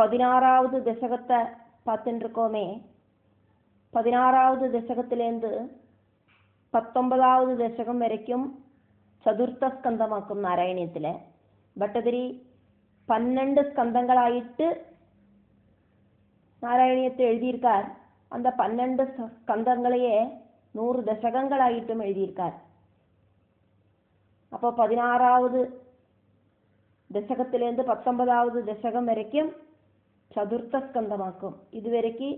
16வது தசகத்தை பார்த்துட்டு இருக்கோமே. 16வது தசகத்திலேருந்து 19வது தசகம் வரைக்கும் சதுர்த்த ஸ்கந்தமாக்கும் நாராயணியத்தில். பட்டதிரி 12 ஸ்கந்தங்களாயிட்டு நாராயணியத்தை எழுதியிருக்கார். அந்த 12 ஸ்கந்தங்களையே 100 தசகங்களாயிட்டும் எழுதியிருக்கார். அப்போ 16வது தசகத்திலேருந்து 19வது தசகம் வரைக்கும் சதுர்த்த ஸ்கந்தமாக்கும். இதுவரைக்கும்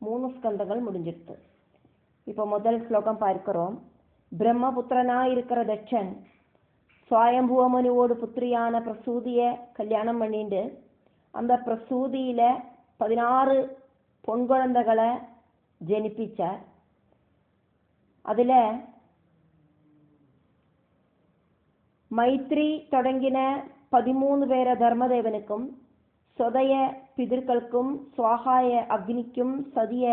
3 ஸ்கந்தங்கள் முடிஞ்சிடுது. இப்போ முதல் ஸ்லோகம் பார்க்கிறோம். பிரம்மபுத்திரனா இருக்கிற தட்சன் சுவாயம்புவ மனுவோடு புத்திரியான பிரசூதிய கல்யாணம் பண்ணிட்டு அந்த பிரசூதியில 16 பொன் குழந்தைகளை ஜனிப்பிச்சார். அதுல மைத்ரி தொடங்கின 13 பேர தர்மதேவனுக்கும், சொதய பிதர்களுக்கும், சுவாகாய அக்னிக்கும், சதிய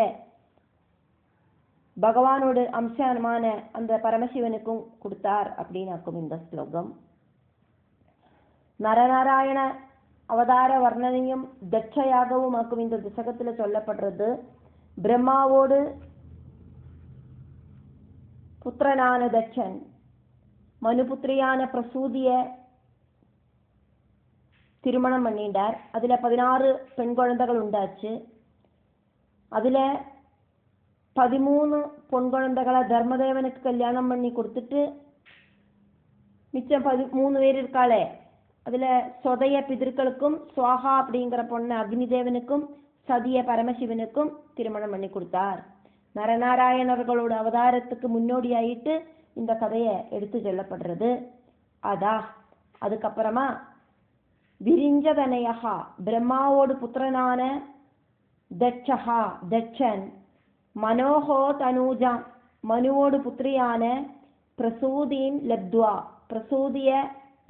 பகவானோடு அம்சமான அந்த பரமசிவனுக்கும் கொடுத்தார் அப்படின்னாக்கும் இந்த ஸ்லோகம். நரநாராயண அவதார வர்ணனையும் தட்சயாகவும் ஆக்கும் இந்த தசகத்துல சொல்லப்படுறது. பிரம்மாவோடு புத்திரனான தட்சன் மனுபுத்திரியான பிரசூதிய திருமணம் பண்ணிட்டார். அதுல 16 பெண் குழந்தைகள் உண்டாச்சு. அதுல 13 பொன் குழந்தைகளை தர்மதேவனுக்கு கல்யாணம் பண்ணி கொடுத்துட்டு மிச்சம் 13 பேர் இருக்காளே, அதுல சொதைய பிதர்களுக்கும், சுவாகா அப்படிங்கிற பொண்ணு அக்னி தேவனுக்கும், சதிய பரமசிவனுக்கும் திருமணம் பண்ணி கொடுத்தார். நரநாராயணர்களோட அவதாரத்துக்கு முன்னோடியாயிட்டு இந்த கதையை எடுத்து சொல்லப்படுறது. அதுக்கப்புறமா விரிஞ்சதனையகா பிரம்மாவோடு புத்திரனான தட்சஹா தட்சன் மனோஹோ தனூஜா மனுவோடு புத்திரியான பிரசூதியின் லப்துவா பிரசூதிய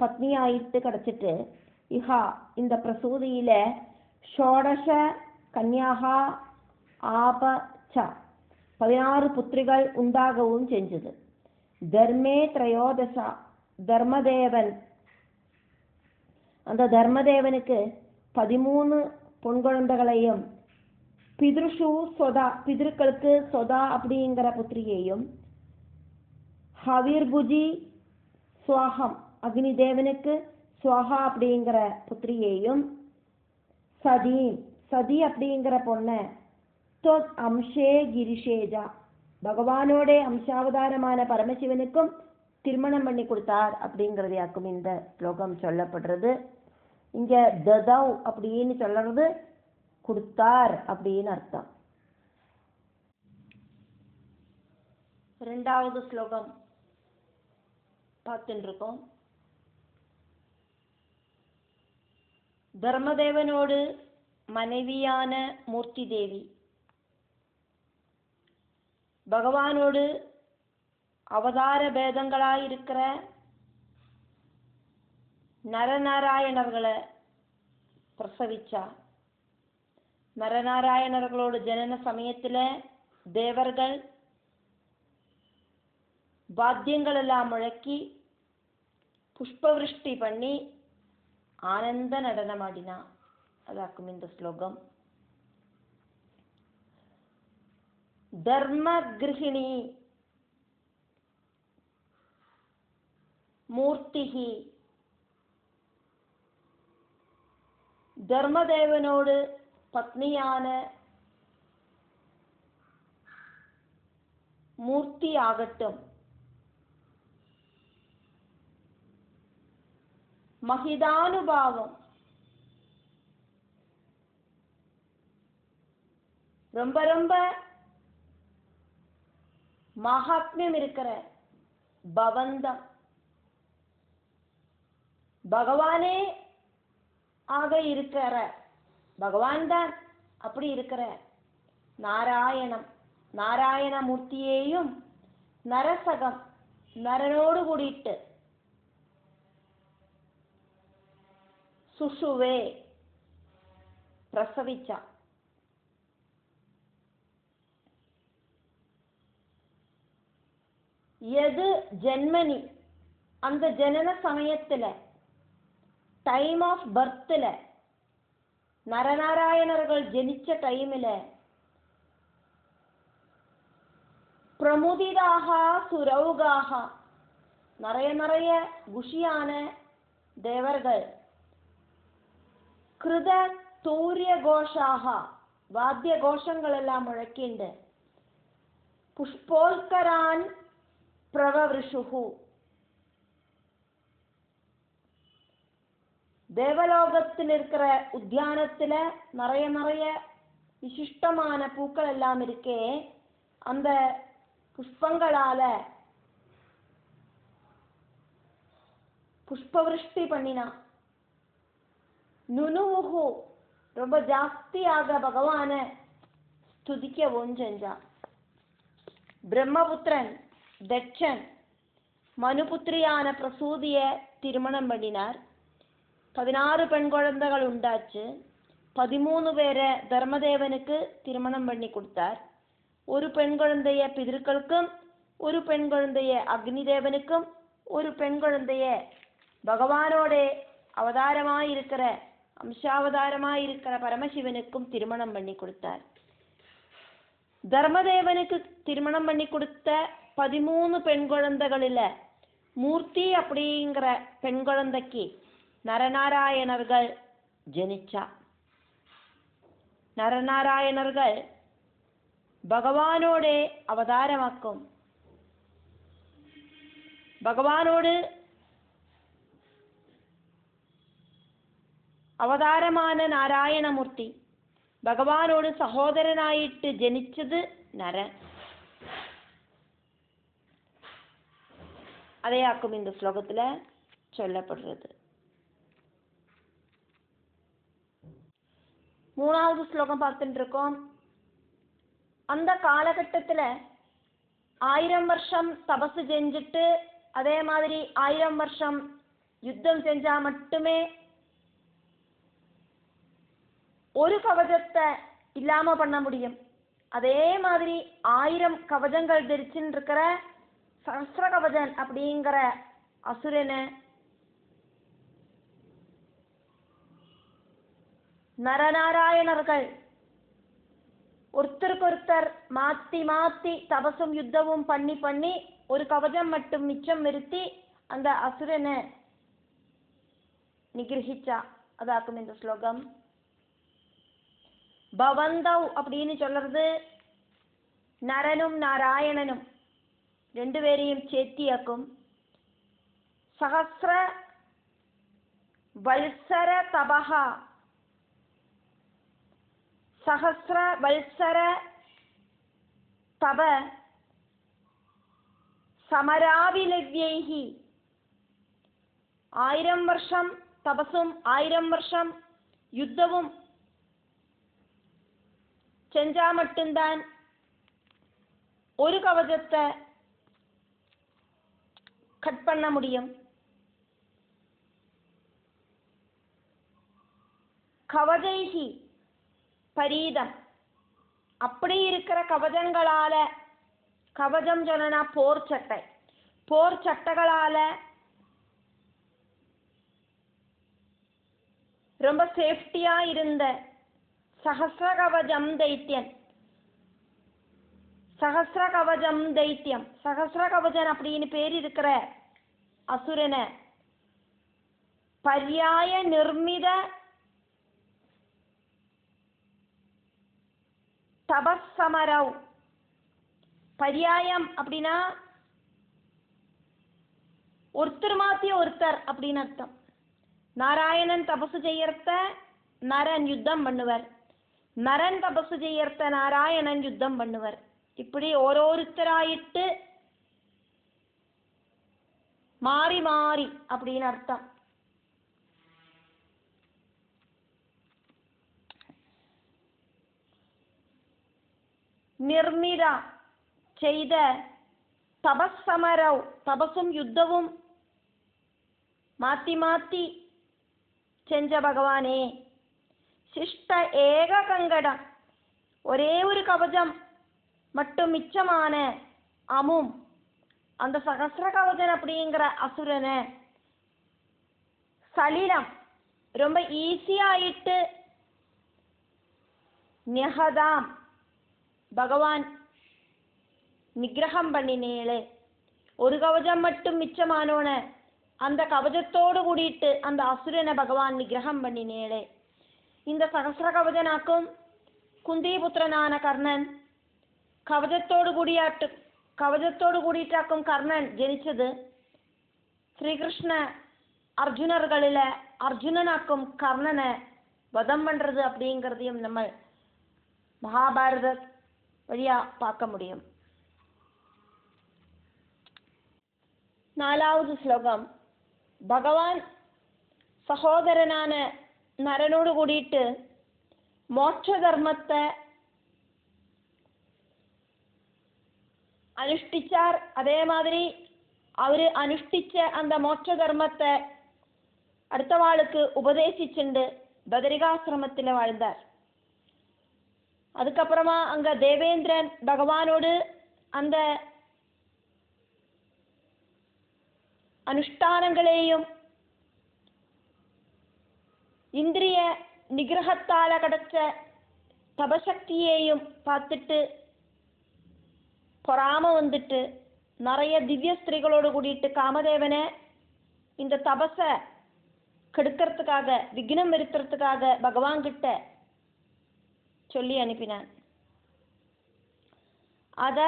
பத்னியாயிட்டு கிடைச்சிட்டு இஹா இந்த பிரசூதியில ஷோடச கன்யாகா ஆபச்ச 16 புத்திரிகள் உண்டாகவும் செஞ்சது. தர்மே திரையோதசா தர்மதேவன் அந்த தர்மதேவனுக்கு 13 பொன் குழந்தைகளையும், பித்ருஷு சொதா பிதர்களுக்கு சொதா அப்படிங்கிற புத்திரியையும், ஹவிர்புஜி சுவாகம் அக்னி தேவனுக்கு சுவாகா அப்படிங்கிற புத்திரியையும், சதி அப்படிங்கிற பொண்ண தொத் அம்சே கிரிஷேஜா பகவானோட அம்சாவதாரமான பரமசிவனுக்கும் திருமணம் பண்ணி கொடுத்தார் அப்படிங்கிறதையாக்கும் இந்த ஸ்லோகம் சொல்லப்படுறது. இங்க ததவ் அப்படின்னு சொல்றது கொடுத்தார் அப்படின்னு அர்த்தம். 2வது ஸ்லோகம் பார்த்துட்டு இருக்கோம். தர்மதேவனோடு மனைவியான மூர்த்தி தேவி பகவானோடு அவதார பேதங்களாயிருக்கிற நரநாராயணர்களை பிரசவிச்சா. நரநாராயணர்களோட ஜனன சமயத்துல தேவர்கள் வாத்தியங்கள் எல்லாம் முழக்கி புஷ்பவிருஷ்டி பண்ணி ஆனந்த நடனமாடினா. அதாக்கும் இந்த ஸ்லோகம். தர்ம கிருஹிணி மூர்த்திஹி தர்மதேவனோடு பத்னியான மூர்த்தி ஆகட்டும். மகிதானுபாவம் ரொம்ப ரொம்ப மகாத்மியம் இருக்கிற பவந்தம் பகவானே ஆக இருக்கிற பகவான் தான் அப்படி இருக்கிற நாராயண மூர்த்தியையும் நரசகம் நரனோடு கூடிட்டு சுஷுவே பிரசவிச்சா. எது ஜென்மனி அந்த ஜனன சமயத்துல டைம் ஆஃப் பர்த்ல നരനാരായണர்கள் ജനിച്ച ടൈമില് പ്രമുദിതാഹ സുരൗഗാഹ, നിറയെ ഖുഷിയാണ് ദേവർകൾ. കൃത തൂര്യഘോഷാഹ, വാദ്യഘോഷങ്ങളെല്ലാം മുഴക്കിണ്ട്. പുഷ്പോൽക്കരാൻ പ്രവവൃഷുഹു, தேவலோகத்தில் இருக்கிற உத்தியானத்துல நிறைய விசிஷ்டமான பூக்கள் எல்லாம் இருக்கே, அந்த புஷ்பங்களால புஷ்பவிருஷ்டி பண்ணினா. நுனுவுஹு, ரொம்ப ஜாஸ்தியாக பகவான ஸ்துதிக்கவும் செஞ்சா. பிரம்மபுத்திரன் தட்சன் மனுபுத்திரியான பிரசூதிய திருமணம் பண்ணினார். 16 பெண் குழந்தைகள் உண்டாச்சு. 13 பேரை தர்மதேவனுக்கு திருமணம் பண்ணி கொடுத்தார். ஒரு பெண் குழந்தைய பிதர்களுக்கும், ஒரு பெண் குழந்தைய அக்னி தேவனுக்கும், ஒரு பெண் குழந்தைய பகவானோட அவதாரமாயிருக்கிற அம்சாவதாரமாயிருக்கிற பரமசிவனுக்கும் திருமணம் பண்ணி கொடுத்தார். தர்மதேவனுக்கு திருமணம் பண்ணி கொடுத்த 13 பெண் குழந்தைகளில மூர்த்தி அப்படிங்கிற பெண் குழந்தைக்கு நரநாராயணர்கள் ஜனிச்சா. நரநாராயணர்கள் பகவானோட அவதாரமாக்கும். பகவானோடு അവതാരமான നാരായണമൂർത്തി ഭഗവാനോട് സഹോദരനായിട്ട് ജനിച്ചത് നരൻ. അതെയാക്കും இந்த ശ്ലോകത്തില് ചൊല്ലപ്പെടുന്നത്. மூணாவது ஸ்லோகம் பார்த்துட்டு இருக்கோம். அந்த காலகட்டத்துல 1000 வருஷம் தபசு செஞ்சுட்டு அதே மாதிரி 1000 வருஷம் யுத்தம் செஞ்சா மட்டுமே ஒரு கவசத்தை இல்லாம பண்ண முடியும். அதே மாதிரி 1000 கவசங்கள் தரிச்சுன்னு இருக்கிற சஹஸ்ர கவசன் அப்படிங்கிற அசுரனை நரநாராயணர்கள் ஒருத்தருக்கொருத்தர் மாத்தி மாத்தி தபசும் யுத்தமும் பண்ணி ஒரு கவசம் மட்டும் மிச்சம் நிறுத்தி அந்த அசுரனை நிகிரகிச்சா. அதாக்கும் இந்த ஸ்லோகம். பவந்தவ் அப்படின்னு சொல்றது நரனும் நாராயணனும் ரெண்டு பேரையும் சேர்த்தியாக்கும். சஹஸ்ர வல்சர தபஹா, சஹஸ்ர வல்சர தப സമരാവിലവ്യൈഹി, 1000 വർഷം തപസ്സും 1000 വർഷം யுத்தமும் செஞ்சா மட்டும்தான் ஒரு கவசத்தை கட் பண்ண முடியும். கவஜைஹி பரீதம், அப்படி இருக்கிற கவசங்களால, கவசம் சொன்னா போர் சட்டை, போர் சட்டைகளால ரொம்ப சேஃப்டியா இருந்த சஹஸ்ர கவசம் தைத்தியன், சஹஸ்ர கவசம் தைத்தியம், சஹஸ்ர கவசன் அப்படின்னு பேர் இருக்கிற அசுரனை பர்யாய நிர்மித தபஸ்ஸமரவ், பர்யாயம் அப்படின்னா ஒருத்தர் மாத்திய ஒருத்தர் அப்படின்னு அர்த்தம். நாராயணன் தபசு செய்யறத நரன் யுத்தம் பண்ணுவர், நரன் தபசு செய்யறத நாராயணன் யுத்தம் பண்ணுவர். இப்படி ஓரோருத்தராயிட்டு மாறி மாறி அப்படின்னு அர்த்தம். நிர்மித செய்த தபஸ்ஸமரவ், தபசும் யுத்தமும் மாத்தி மாத்தி செஞ்ச பகவானே. சிஷ்ட ஏக கங்கடம், ஒரே ஒரு கவசம் மட்டும் மிச்சமான அமும் அந்த சகஸ்ர கவசன் அப்படிங்கிற அசுரனை சலிலம் ரொம்ப ஈஸியாயிட்டு ஞகதாம் பகவான் நிகிரகம் பண்ணினேளே, ஒரு கவசம் மட்டும் மிச்சமானோன அந்த கவசத்தோடு கூடிட்டு அந்த அசுரனை பகவான் நிகிரகம் பண்ணினேளே. இந்த சகசிர கவசனாக்கும் குந்திபுத்திரனான கர்ணன் கவசத்தோடு கூடிட்டாக்கும் கர்ணன் ஜனிச்சது ஸ்ரீகிருஷ்ண அர்ஜுனர்களில் அர்ஜுனனாக்கும் கர்ணனை வதம் பண்றது அப்படிங்கிறதையும் நம்ம மகாபாரத வழியா பார்க்க முடியும். 4வது ஸ்லோகம். பகவான் சகோதரனான நரனோடு கூடிட்டு மோட்ச தர்மத்தை அனுஷ்டிச்சார். அதே மாதிரி அவரு அனுஷ்டிச்ச அந்த மோட்ச தர்மத்தை அடுத்தவாளுக்கு உபதேசிச்சுண்டு பதரிகாசிரமத்தில் வாழ்ந்தார். அதுக்கப்புறமா அங்க தேவேந்திரன் பகவானோடு அந்த அனுஷ்டானங்களையும் இந்திரிய நிகிரகத்தால கிடைச்ச தபசக்தியையும் பார்த்துட்டு பொறாம வந்துட்டு நிறைய திவ்ய ஸ்திரீகளோடு கூடிட்டு காமதேவனை இந்த தபச கெடுக்கிறதுக்காக விக்னம் வருத்துறதுக்காக பகவான் கிட்ட சொல்லி அனுப்பினான். அத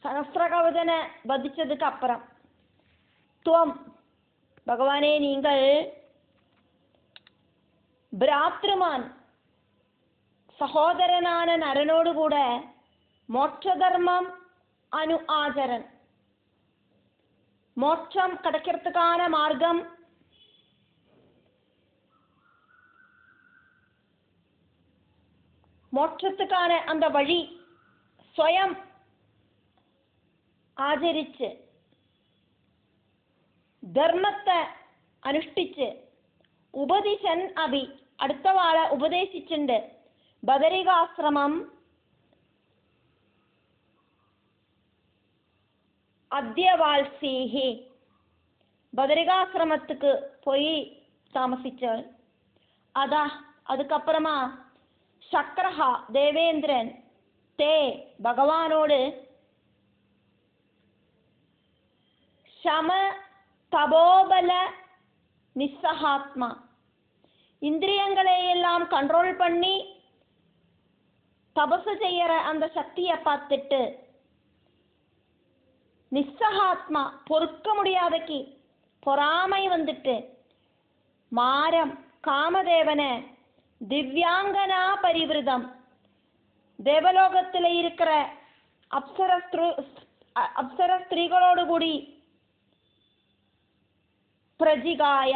சகஸ்ரகவசனை வதிச்சதுக்கு அப்புறம் துவம் பகவானே, நீங்கள் பிராத்ருமான் சகோதரனான நரனோடு கூட மோட்ச தர்மம் அனு ஆச்சரன், மோட்சம் கிடைக்கிறதுக்கான மார்க்கம் மோட்சத்துக்கான அந்த வழி ஸ்வயம் ஆச்சரிச்சு தர்மத்தை அனுஷ்டிச்சு உபதிசன் அபி அடுத்தவாளை உபதேசிச்சுண்டு பதரிகாசிரமம் அத்தியவால்சீஹி பதரிகாசிரமத்துக்கு போய் தாமசிச்சாள். அதுக்கப்புறமா சக்கரஹா தேவேந்திரன் தே பகவானோடு சம தபோபல நிஸ்ஸகாத்மா இந்திரியங்களை எல்லாம் கண்ட்ரோல் பண்ணி தபசு செய்யற அந்த சக்தியை பார்த்துட்டு நிஸ்ஸகாத்மா பொறுக்க முடியாதக்கு பொறாமை வந்துட்டு மாரம் காமதேவனை திவ்யாங்கனா பரிவிருதம் தேவலோகத்தில் இருக்கிற அப்சர ஸ்திரீகளோடு கூடி பிரஜிகாய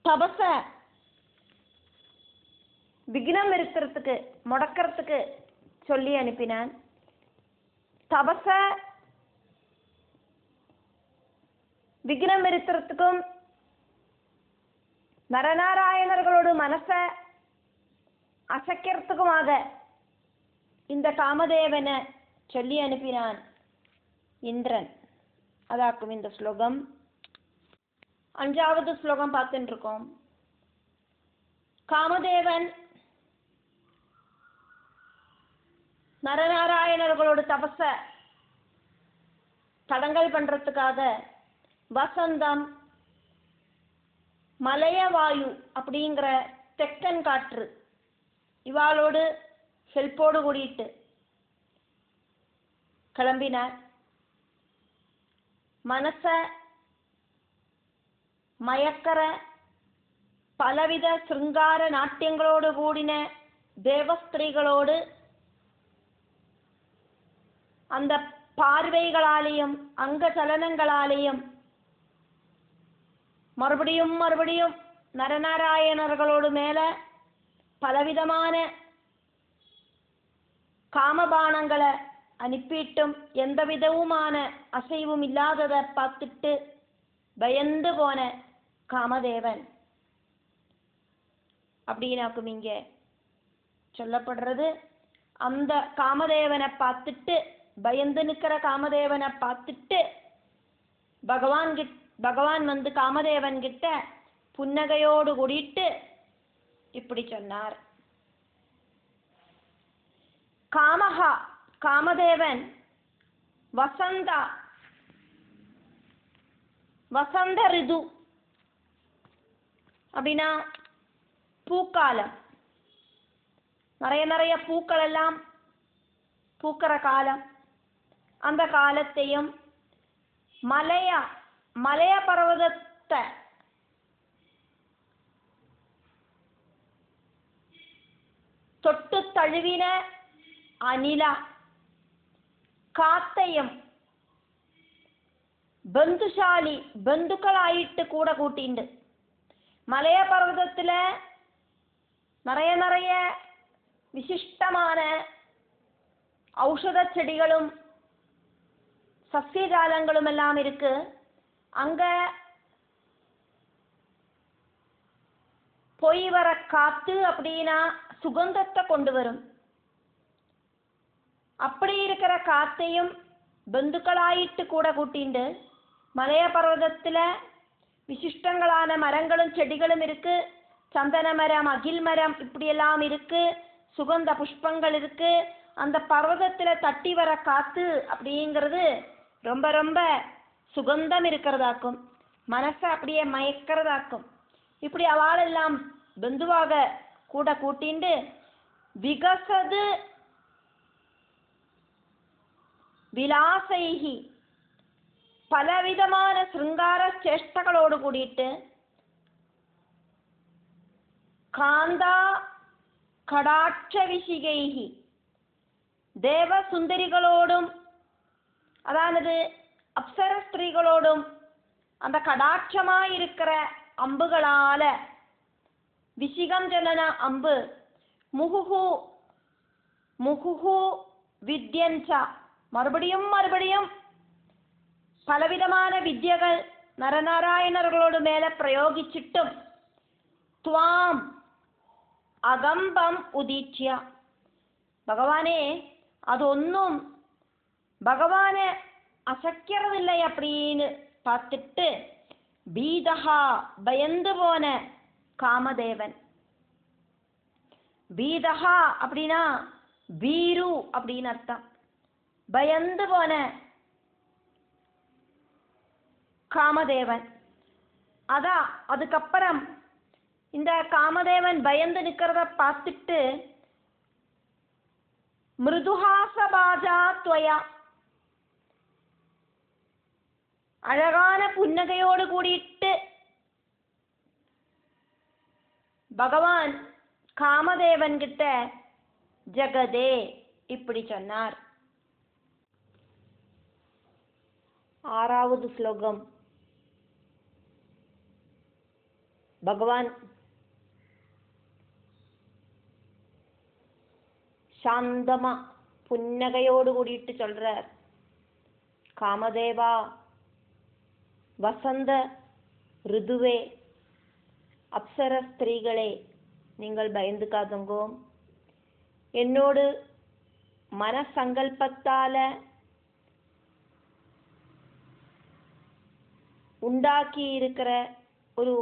தபச விக்னம் இருக்கிறதுக்கு முடக்கிறதுக்கு சொல்லி அனுப்பினான். தபச விக்னம் இருக்கிறதுக்கும் நரநாராயணர்களோட மனசை அசைக்கிறதுக்குமாக இந்த காமதேவனை சொல்லி அனுப்பினான் இந்திரன். அதாக்கும் இந்த ஸ்லோகம். 5வது ஸ்லோகம் பார்த்துட்டு இருக்கோம். காமதேவன் நரநாராயணர்களோட தபச தடங்கல் பண்றதுக்காக வசந்தம் மலையவாயு அப்படிங்கிற தெக்கன் காற்று இவாளோடு ஹெல்ப்போடு கூடிட்டு கிளம்பினார். மனச மயக்கர பலவித சிருங்கார நாட்டியங்களோடு கூடின தேவஸ்திரீகளோடு அந்த பார்வைகளாலேயும் அங்க சலனங்களாலேயும் மறுபடியும் மறுபடியும் நரநாராயணர்களோடு மேல பலவிதமான காமபானங்களை அனுப்பிட்டும் எந்த விதவுமான அசைவும் இல்லாததை பார்த்துட்டு பயந்து போன காமதேவன் அப்படின்னாக்கும் இங்க சொல்லப்படுறது. அந்த காமதேவனை பார்த்துட்டு பயந்து நிற்கிற காமதேவனை பார்த்துட்டு பகவான் வந்து காமதேவன் கிட்ட புன்னகையோடு கூடிட்டு இப்படி சொன்னார். காமஹா காமதேவன் வசந்த ரிது அப்படின்னா பூக்காலம், நிறைய பூக்கள் எல்லாம் பூக்கிற காலம், அந்த காலத்தையும் மலைய பர்வதத்தை தொட்டு தழுவின அனில காத்தையும் பந்துக்களாயிட்டு கூட கூட்டிண்டு. மலைய பர்வதத்துல நிறைய விசிஷ்டமான ஔஷத செடிகளும் சஸ்யஜாலங்களும் எல்லாம் இருக்கு. அங்க போய் வர காத்து அப்படின்னா சுகந்தத்தை கொண்டு வரும். அப்படி இருக்கிற காத்தையும் பந்துக்களாயிட்டு கூட கூட்டிண்டு மலைய பர்வதத்துல விசிஷ்டங்களான மரங்களும் செடிகளும் இருக்கு. சந்தன மரம், அகில் மரம் இப்படியெல்லாம் இருக்கு. சுகந்த புஷ்பங்கள் இருக்கு. அந்த பர்வதத்துல தட்டி வர காத்து அப்படிங்கிறது ரொம்ப சுகந்தம் இருக்கிறதாக்கும், மனசை அப்படியே மயக்கிறதாக்கும். இப்படி அவளெல்லாம் பந்துவாக கூட கூட்டிண்டு விகசது விலாசைகி பலவிதமான சிருங்கார சேஷ்டகளோடு கூடிட்டு காந்தா கடாட்ச விசிகைகி தேவ சுந்தரிகளோடும், அதாவது அப்சர ஸ்திரீகளோடும் அந்த கடாட்சமாயிருக்கிற அம்புகளால, விசிகம் ஜனன அம்பு, முகுஹு வித்யஞ்சா மறுபடியும் பலவிதமான வித்யகள் நரநாராயணர்களோடு மேல பிரயோகிச்சிட்டும் துவாம் அகம்பம் உதீட்சியா பகவானே അതൊന്നും ഭഗവാന് അസയ്ക്കറതില്ല அப்படின்னு பார்த்துட்டு பீதஹா பயந்து போன காமதேவன். பீதஹா அப்படின்னா பீரு அப்படின்னு அர்த்தம். பயந்து போன காமதேவன். அதான் அதுக்கப்புறம் இந்த காமதேவன் பயந்து நிற்கிறத பார்த்துட்டு மிருதுஹாசபாஜா துவயா அழகான புன்னகையோடு கூடிட்டு பகவான் காமதேவன் கிட்ட ஜகதே இப்படி சொன்னார். 6வது ஸ்லோகம். பகவான் சாந்தமா புன்னகையோடு கூடிட்டு சொல்றார், காமதேவா, வசந்த ரிதுவே, அப்சர ஸ்திரீகளே, நீங்கள் பயந்துக்காதுங்கோ. என்னோடு மனசங்கல்பத்தால உண்டாக்கி இருக்கிற ஒரு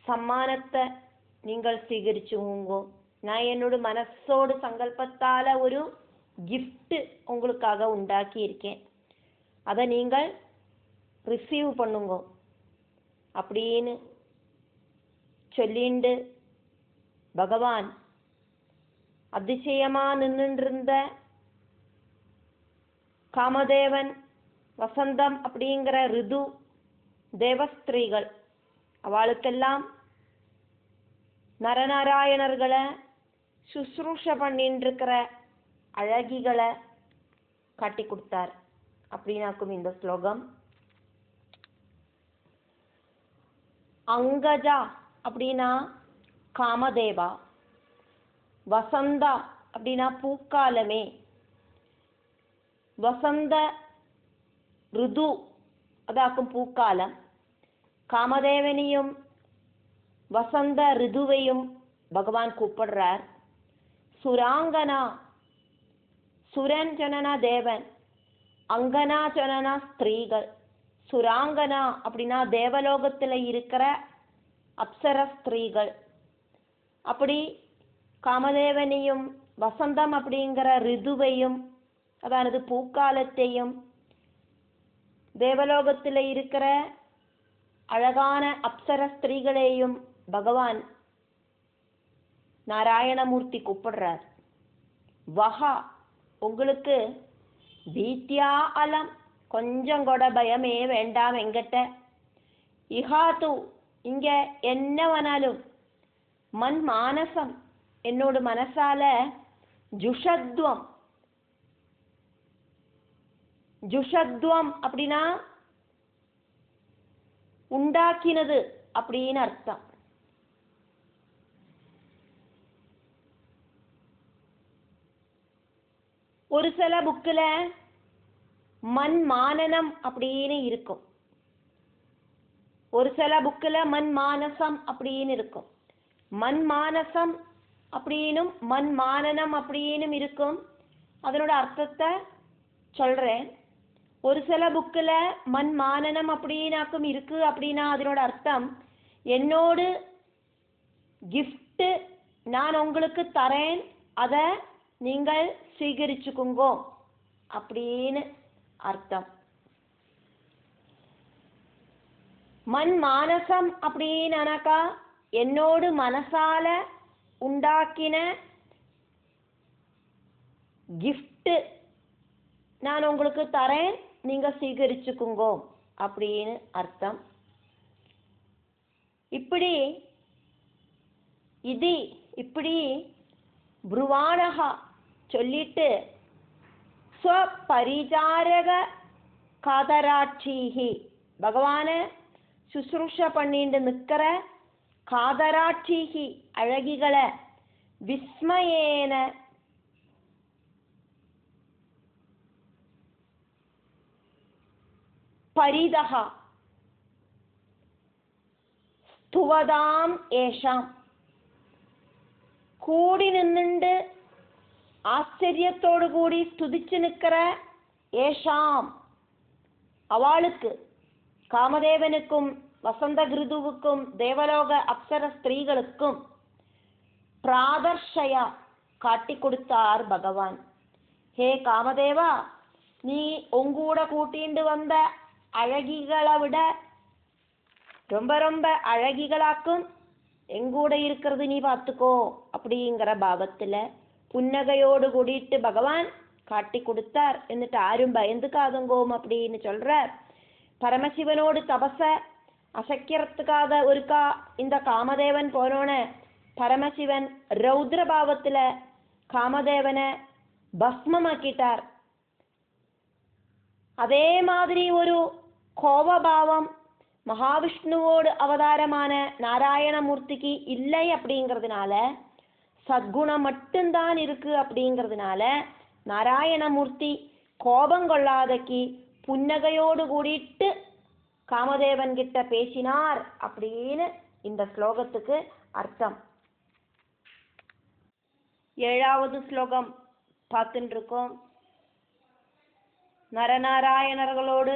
சம்மானத்தை நீங்கள் സ്വീകരിച്ചുங்கோ. நான் என்னோட மனசோடு சங்கல்பத்தால ஒரு கிஃப்ட் உங்களுக்காக உண்டாக்கி இருக்கேன். அதை நீங்கள் ரிசீவ் பண்ணுங்க அப்படின்னு சொல்லிண்டு பகவான் அதிசயமா நின்றுருந்த காமதேவன், வசந்தம் அப்படிங்கிற ரிது தேவஸ்திரீகள் அவளுக்கெல்லாம் நரநாராயணர்களை சுശ്രൂஷ பண்ணிட்டு இருக்கிற அழகிகளை காட்டி கொடுத்தார் அப்படின்னாக்கும் இந்த ஸ்லோகம். அங்கஜா அப்படின்னா காமதேவா, வசந்தா அப்படின்னா பூக்காலமே, வசந்த ருது அதாக்கும் பூக்காலம். காமதேவனையும் வசந்த ரிதுவையும் பகவான் கூப்பிடுறார். சுராங்கனா, சுரன் ஜனனா தேவன், அங்கனா ஜனனா ஸ்திரீகள். சுராங்கனா அப்படின்னா தேவலோகத்தில் இருக்கிற அப்சர ஸ்திரீகள். அப்படி காமதேவனையும் வசந்தம் அப்படிங்கிற ரிதுவையும் அதாவது பூக்காலத்தையும் தேவலோகத்தில் இருக்கிற அழகான அப்சர ஸ்திரீகளையும் பகவான் நாராயணமூர்த்தி கூப்பிடுறார். வஹா, உங்களுக்கு பீத்யா அலம், கொஞ்சம் கூட பயமே வேண்டாம் எங்கிட்ட. இஹாத்து, இங்க என்ன வேணாலும், மன் மானசம், என்னோட மனசால ஜுஷத்வம். ஜுஷத்வம் அப்படின்னா உண்டாக்கினது அப்படின்னு அர்த்தம். ஒரு சில புக்கில் மண் மானனம் அப்படின்னு இருக்கும், ஒரு சில புக்கில் மண் மானசம் அப்படின்னு இருக்கும். மண் மானசம் அப்படின்னும் மண் மானனம் அப்படின்னும் இருக்கும். அதனோட அர்த்தத்தை சொல்றேன். ஒரு சில புக்கில் மண் மானனம் அப்படின்னாக்கும் இருக்கு. அப்படின்னா அதனோட அர்த்தம், என்னோடு கிஃப்ட் நான் உங்களுக்கு தரேன், அதை நீங்கள் ஸ்வீகரிச்சுக்குங்கோ அப்படின்னு அர்த்தம். மண் மானசம் அப்படின்னாக்கா என்னோடு மனசால உண்டாக்கின கிஃப்ட் நான் உங்களுக்கு தரேன், நீங்க ஸ்வீகரிச்சுக்குங்கோ அப்படின்னு அர்த்தம். இப்படி இது இப்படி புருவானகா சொல்லிட்டு ஸ்வபரிசாரக காதராட்சிஹி, பகவான சுசுரூஷ பண்ணிட்டு நிற்கிற காதராட்சிஹி அழகிகளை விஸ்மயேன பரிதஹா ஸ்துவதாம் ஏஷாம், கூடி நின்னுண்டு ஆச்சரியத்தோடு கூடி ஸ்துதிச்சு நிற்கிற ஏஷாம் அவளுக்கு, காமதேவனுக்கும் வசந்த கிருதுவுக்கும் தேவலோக அப்சர ஸ்திரீகளுக்கும் பிராதர்ஷயா காட்டி கொடுத்தார் பகவான். ஹே காமதேவா, நீ உங்கூட கூட்டிண்டு வந்த அழகிகளை விட ரொம்ப ரொம்ப அழகிகளாக்கும் எங்கூட இருக்கிறது நீ பார்த்துக்கோ அப்படிங்கிற பாவத்துல புன்னகையோடு கூடிட்டு பகவான் காட்டி கொடுத்தார். എന്നിട്ട് ആരും பயந்துக்காதங்கோம் அப்படின்னு சொல்றார். பரமசிவனோடு தபச அசைக்கிறதுக்காக ஒருக்கா இந்த காமதேவன் போனோன பரமசிவன் ரௌத்ர பாவத்துல காமதேவனை பஸ்மமாக்கிட்டார். அதே மாதிரி ஒரு கோபபாவம் மகாவிஷ்ணுவோடு அவதாரமான நாராயணமூர்த்திக்கு இல்லை அப்படிங்கிறதுனால, சத்குணம் மட்டும்தான் இருக்கு அப்படிங்கிறதுனால நாராயணமூர்த்தி கோபம் கொள்ளாதக்கு புன்னகையோடு கூடிட்டு காமதேவன் கிட்ட பேசினார் அப்படின்னு இந்த ஸ்லோகத்துக்கு அர்த்தம். 7வது ஸ்லோகம் பார்த்துட்டு இருக்கோம். நரநாராயணர்களோடு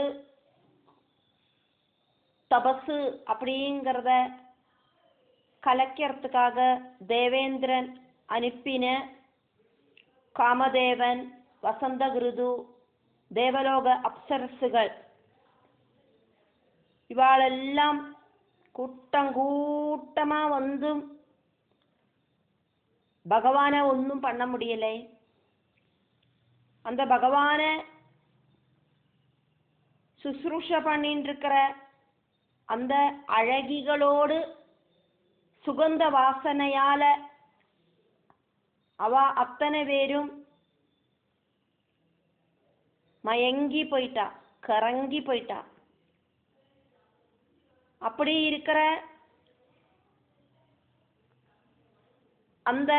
தபசு அப்படிங்கிறத கலைக்கிறதுக்காக தேவேந்திரன் அனுப்பின காமதேவன், வசந்த கிருது, தேவலோக அப்சரசுகள் இவாளெல்லாம் கூட்டமா வந்து பகவானை ஒன்றும் பண்ண முடியலை. அந்த பகவானை சுசுரூஷ பண்ணிட்டு இருக்கிற அந்த அழகிகளோடு சுகந்த வாசனையால அவ அத்தனை பேரும் மயங்கி போயிட்டா, கரங்கி போயிட்டா. அப்படி இருக்கிற அந்த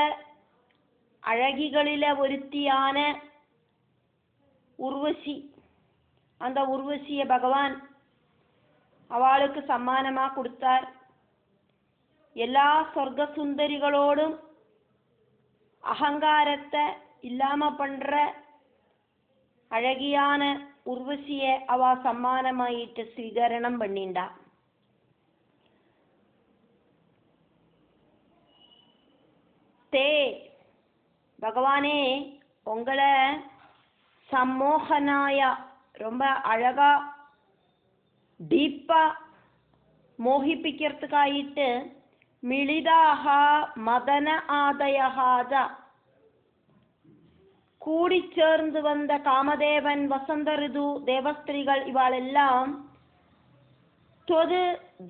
அழகிகளில ஒருத்தியான உர்வசி, அந்த உர்வசிய பகவான் அவளுக்கு சம்மானமா கொடுத்தார். எல்லா சொர்க்க சுந்தரிகளோடும் அகங்காரத்தை இல்லாம பண்ற அழகியான உர்வசிய அவ சம்மானமாயிட்டு ஸ்வீகரணம் பண்ணிண்டா. தே பகவானே உங்களை சம்மோகனாய ரொம்ப அழகா டீப்பா மோகிப்பிக்கிறதுக்காயிட்டு மிளிதாக மதன ஆதயகாஜ கூடி சேர்ந்து வந்த காமதேவன் வசந்த ரிது தேவஸ்திரிகள் இவாளெல்லாம் தொது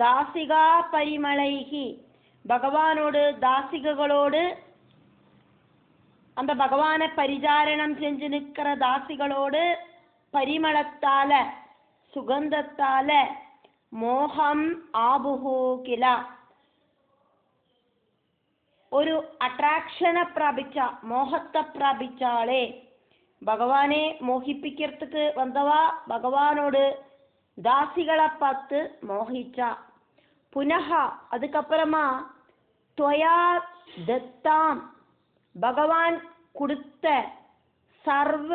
தாசிகா பரிமளைகி பகவானோடு தாசிகளோடு அந்த பகவானை பரிசாரணம் செஞ்சு நிற்கிற தாசிகளோடு பரிமளத்தால சுகந்தத்தால மோகம் ஆபுகு கில ഒരു അട്രാക്ഷനെ പ്രാപിച്ച മോഹത്തെ പ്രാപിച്ചാളെ ഭഗവാനെ മോഹിപ്പിக்கிறதுக்கு വന്നവാ ഭഗവാനോട് தாசிகளை பார்த்து மோகிச்சா புனக அதுக்கப்புறமா துவயா தத்தாம் பகவான் கொடுத்த சர்வ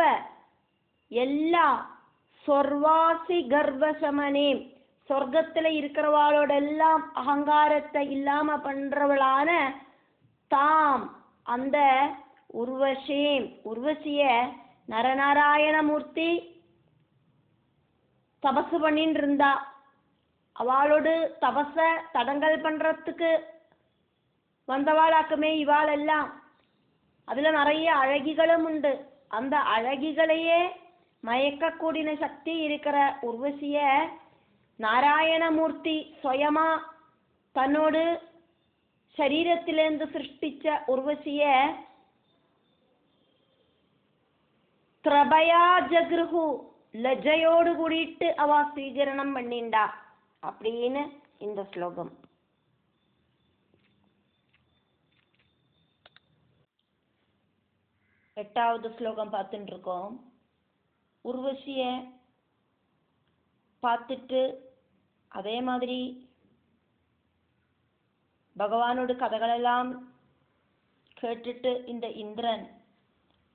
எல்லா சொர்வாசி கர்வசமனே சொர்க்கத்தில் இருக்கிறவாளோடெல்லாம் அகங்காரத்தை இல்லாம பண்றவளான தாம் அந்த உர்வசிய நரநாராயணமூர்த்தி தபசு பண்ணிட்டு இருந்தா அவளோடு தபச தடங்கல் பண்றதுக்கு வந்தவாளாக்குமே இவாள் எல்லாம் அதுல நிறைய அழகிகளும் உண்டு அந்த அழகிகளையே மயக்கக்கூடிய சக்தி இருக்கிற உர்வசிய நாராயணமூர்த்தி சுயமா தன்னோடு ശരീരത്തിലേന്ത് സൃഷ്ടിച്ച ഉർവശിയ ത്രപയാ ജഗൃഹു ലജ്ജയോട് കൂടിയിട്ട് അവ സ്വീകരണം பண்ணிണ്ട அப்படின்னு இந்த ஸ்லோகம். எட்டாவது ஸ்லோகம் பார்த்துட்டு இருக்கோம். உர்வசிய பார்த்துட்டு அதே மாதிரி பகவானோட கதைகளெல்லாம் கேட்டுட்டு இந்த இந்திரன்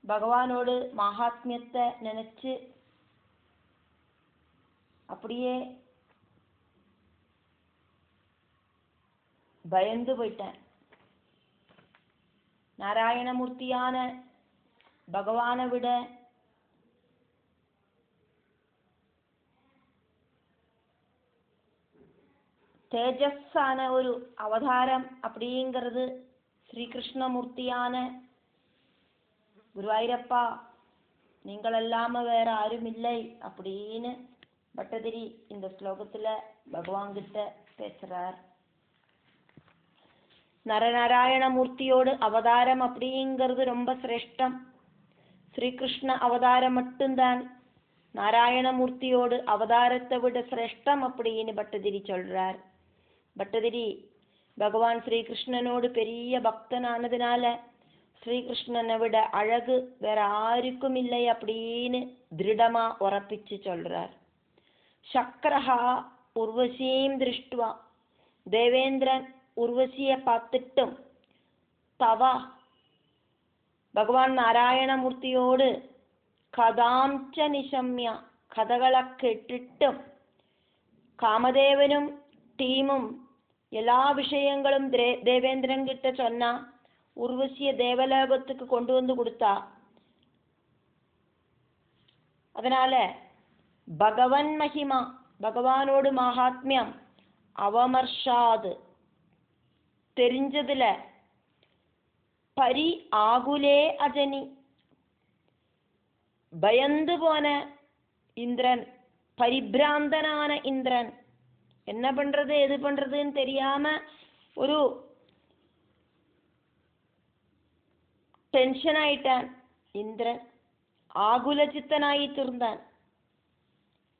பகவானோடு மகாத்மியத்தை நினைச்சு அப்படியே பயந்து போயிட்டேன். நாராயணமூர்த்தியான பகவானை விட தேஜஸான ஒரு அவதாரம் அப்படிங்கிறது ஸ்ரீகிருஷ்ணமூர்த்தியான குருவாயூரப்பா நீங்கள் இல்லாம வேற யாரும் இல்லை அப்படின்னு பட்டதிரி இந்த ஸ்லோகத்துல பகவான் கிட்ட பேசுறார். நரநாராயணமூர்த்தியோடு அவதாரம் அப்படிங்கிறது ரொம்ப சிரேஷ்டம். ஸ்ரீகிருஷ்ண அவதாரம் மட்டும்தான் நாராயணமூர்த்தியோடு அவதாரத்தை விட சிரேஷ்டம் அப்படின்னு பட்டதிரி சொல்றார். பட்டதிரி பகவான் ஸ்ரீகிருஷ்ணனோடு பெரிய பக்தனானதுனால ஸ்ரீகிருஷ்ணனை விட அழகு வேற யாருக்கும் இல்லை அப்படின்னு திருடமா உறப்பிச்சு சொல்றார். சக்கரஹா உர்வசீம் திருஷ்டுவா தேவேந்திரன் உர்வசியை பார்த்துட்டும் தவா பகவான் நாராயணமூர்த்தியோடு கதாம்ச நிஷம்யா கதைகளை கேட்டுட்டும் காமதேவனும் டீமும் எல்லா விஷயங்களும் தேவேந்திரன் கிட்ட சொன்னா உர்வசிய தேவலோகத்துக்கு கொண்டு வந்து கொடுத்தா. அதனால பகவன் மகிமா பகவானோடு மகாத்மியம் அவமர்ஷாது தெரிஞ்சதுல பரி ஆகுலே அஜனி பயந்து போன இந்திரன் பரிபிராந்தனான இந்திரன் என்ன பண்றது எது பண்றதுன்னு தெரியாம ஒரு டென்ஷன் ஆயிட்டான் இந்திரன், ஆகுல சித்தனாயிட்டு இருந்தான்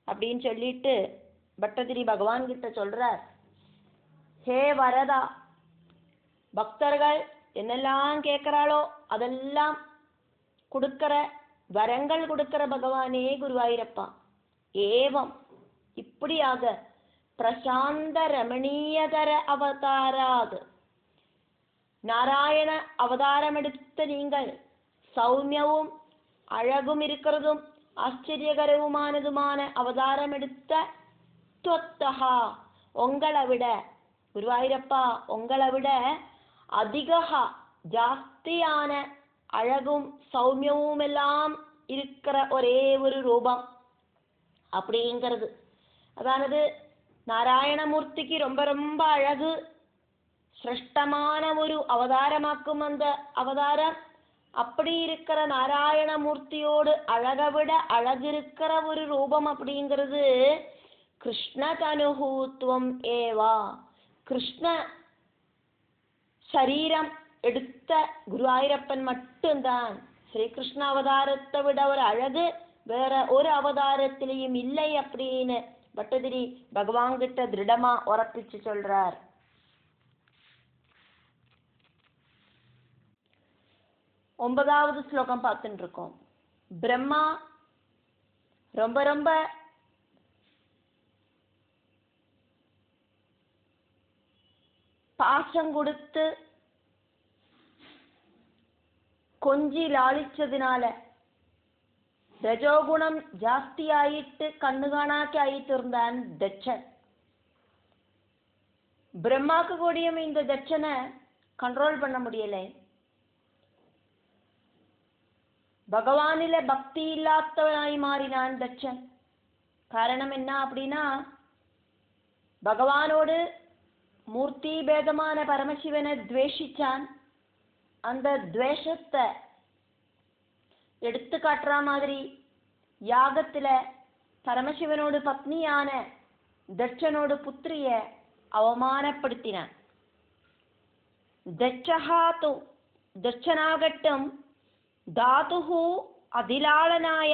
அப்படின்னு சொல்லிட்டு பட்டதிரி பகவான் கிட்ட சொல்றார். ஹே வரதா, பக்தர்கள் என்னெல்லாம் கேட்கிறாளோ அதெல்லாம் கொடுக்கிற வரங்கள் கொடுக்கிற பகவானே குருவாயூரப்பா, ஏவம் இப்படியாக பிரசாந்த ரமணீயதர அவதாராது நாராயண அவதாரம் எடுத்த நீங்கள் சௌமியவும் அழகும் இருக்கிறதும் ஆச்சரியகரவுமானதுமான அவதாரம் எடுத்த தொத்தகா உங்களை விட குருவாயூரப்பா உங்களை விட அதிகா ஜாஸ்தியான அழகும் சௌமியமும் எல்லாம் இருக்கிற ஒரே ஒரு ரூபம் அப்படிங்கிறது. அதாவது நாராயணமூர்த்திக்கு ரொம்ப ரொம்ப அழகு, சிரேஷ்டமான ஒரு அவதாரமாக்கும் அந்த அவதாரம். அப்படி இருக்கிற நாராயணமூர்த்தியோடு அழகை விட அழகிருக்கிற ஒரு ரூபம் அப்படிங்கிறது கிருஷ்ண தனுஹூத்வம் ஏவா. கிருஷ்ண சரீரம் எடுத்த குருவாயூரப்பன் மட்டும்தான். ஸ்ரீகிருஷ்ண அவதாரத்தை விட ஒரு அழகு வேற ஒரு அவதாரத்திலையும் இல்லை அப்படின்னு பட்டதிரி பகவான் கிட்ட திருடமா உறப்பிச்சு சொல்றார். 9வது ஸ்லோகம் பார்த்துட்டு இருக்கோம். பிரம்மா ரொம்ப ரொம்ப பாசம் கொடுத்து கொஞ்சி லாளிச்சதுனால ரஜோகுணம் ஜாஸ்தி ஆயிட்டு கண்ணு காணாக்கி ஆயிட்டு இருந்தான் தட்சன். பிரம்மாக்கு கூடியும் இந்த தட்சனை கண்ட்ரோல் பண்ண முடியலை. பகவானில பக்தி இல்லாதவனாய் மாறினான் தட்சன். காரணம் என்ன அப்படின்னா, பகவானோடு மூர்த்தி பேதமான பரமசிவனை துவேஷிச்சான். அந்த துவேஷத்தை எடுத்து காட்டுற மாதிரி யாகத்துல பரமசிவனோடு பத்னியான தட்சனோடு புத்திரிய அவமானப்படுத்தினான். தட்சனாகட்டும் தாதுஹு அதிலாளனாய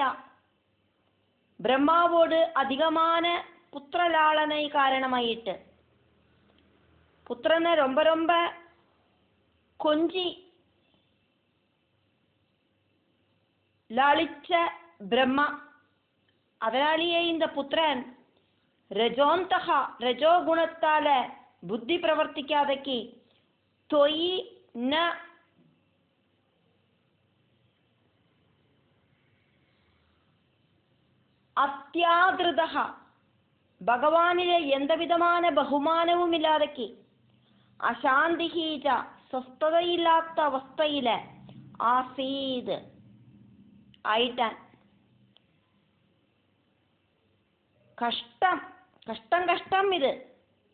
பிரம்மாவோடு அதிகமான புத்திரலாளனை காரணமாயிட்டு புத்திரனை ரொம்ப ரொம்ப கொஞ்சி லாளிச்ச பிரம்மா. அதனாலேயே இந்த புத்திரன் ரஜோந்தகா ரஜோ குணத்தால புத்தி பிரவர்த்திக்காதக்கி தொயி ந அத்தியாதிருதா பகவானிலே எந்த விதமான பகுமானமும் இல்லாதக்கி அசாந்திஹீஜ சொஸ்ததையில்லாத அவஸ்தையில ஆசீது ஆயிட்டான். கஷ்டம் கஷ்டம் கஷ்டம் இது.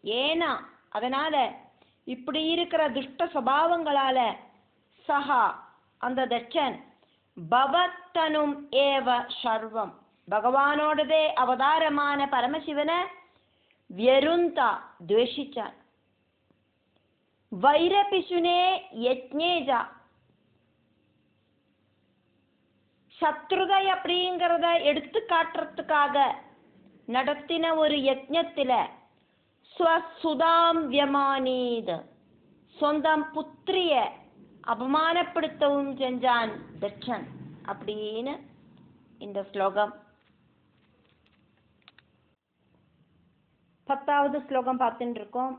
ஏனா அதனால இப்படி இருக்கிற துஷ்ட சுபாவங்களால சஹா அந்த தட்சன் பவத்தனும் ஏவ சர்வம் பகவானோடதே அவதாரமான பரமசிவனை வியருந்தா துவேஷிச்சான். வைரபிசுனே யஜ்ஞேஜா சத்ருகை அப்படிங்கிறத எடுத்து காட்டுறதுக்காக நடத்தின ஒரு யஜ்ஞத்துல ஸ்வசுதாம் வியமானீத் சொந்தம் புத்திரிய அவமானப்படுத்தவும் செஞ்சான் தட்சன் அப்படின்னு இந்த ஸ்லோகம். 10வது ஸ்லோகம் பார்த்துட்டு இருக்கோம்.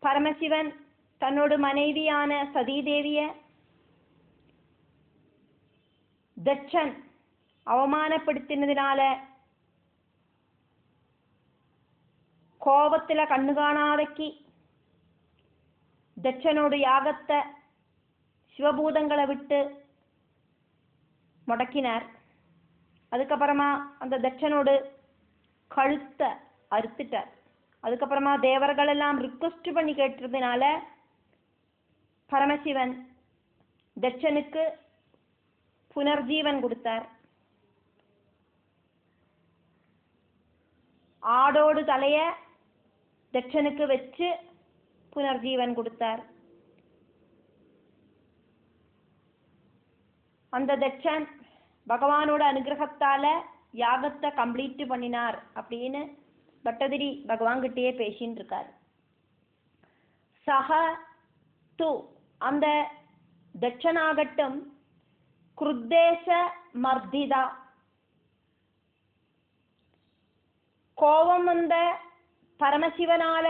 பரமசிவன் தன்னோட மனைவியான சதீதேவிய தட்சன் அவமானப்படுத்தினதுனால கோபத்துல கண்ணு காணாதக்கி தட்சனோட யாகத்தை சிவபூதங்களை விட்டு முடக்கினார். அதுக்கப்புறமா அந்த தட்சனோடு கழுத்தை அறுத்துட்டார். அதுக்கப்புறமா தேவர்கள் எல்லாம் ரிக்வெஸ்ட் பண்ணி கேட்டதுனால பரமசிவன் தட்சனுக்கு புனர்ஜீவன் கொடுத்தார். ஆடோடு தலைய தட்சனுக்கு வச்சு புனர்ஜீவன் கொடுத்தார். அந்த தட்சன் பகவானோட அனுகிரகத்தால யாகத்தை கம்ப்ளீட் பண்ணினார் அப்படின்னு பட்டதிரி பகவான் கிட்டேயே பேசின்னு இருக்கார். சஹ து அந்த தட்சனாகட்டும் குருத்தேச மர்திதா கோபம் வந்த பரமசிவனால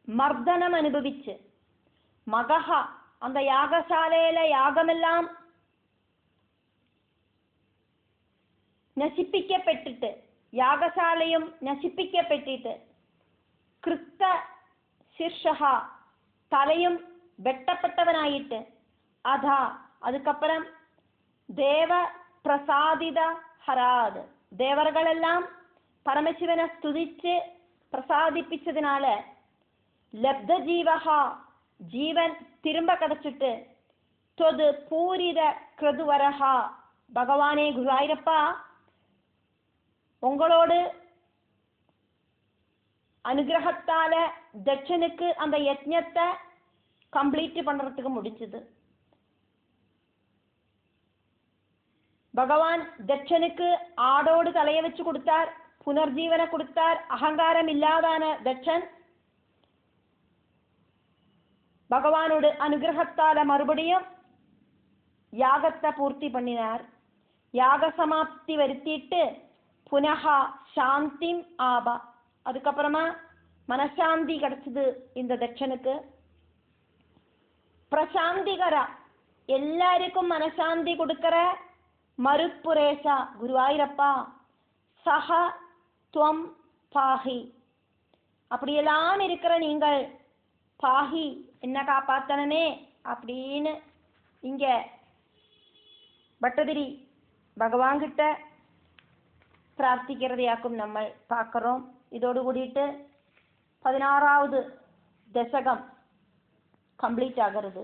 மர்தனம் அனுபவிச்சு மகஹா அந்த யாகசாலையில யாகமெல்லாம் நசிப்பிக்கப்பட்டுட்டு யாகசாலையும் நசிப்பிக்கப்பட்டுட்டு கிருத்த சிர்ஷகா தலையும் வெட்டப்பட்டவனாயிட்டு. அதா அதுக்கப்புறம் தேவ பிரசாதித ஹராத், தேவர்களெல்லாம் பரமசிவனை ஸ்துதிச்சு பிரசாதிப்பிச்சதுனால லப்த ஜீவகா, ஜீவன் திரும்ப கிடைச்சிட்டு. தொது பூரித கிருதுவரகா, பகவானே குருவாயிரப்பா, உங்களோடு அனுகிரகத்தால தட்சனுக்கு அந்த யஜ்ஞத்தை கம்ப்ளீட் பண்றதுக்கு முடிஞ்சது. பகவான் தட்சனுக்கு ஆடோடு தலையை வச்சு கொடுத்தார், புனர்ஜீவனை கொடுத்தார். அகங்காரம் இல்லாதான தட்சன் பகவானோட அனுகிரகத்தால மறுபடியும் யாகத்தை பூர்த்தி பண்ணினார். யாக சமாப்தி வருத்திட்டு புனகா சாந்திம் ஆபா, அதுக்கப்புறமா மனசாந்தி கிடைச்சது இந்த தட்சனுக்கு. பிரசாந்திகரா, எல்லாருக்கும் மனசாந்தி கொடுக்கிற மறுப்புரேஷா குருவாயிரப்பா, சஹ துவம் பாஹி, அப்படியெல்லாம் இருக்கிற நீங்கள் பாஹி, என்ன காப்பாத்தனே அப்படின்னு இங்க பட்டதிரி பகவான் கிட்ட பிரார்த்திக்கிறதையாக்கும் நம்ம பார்க்கிறோம். இதோடு கூடிட்டு 16வது தசகம் கம்ப்ளீட் ஆகிறது.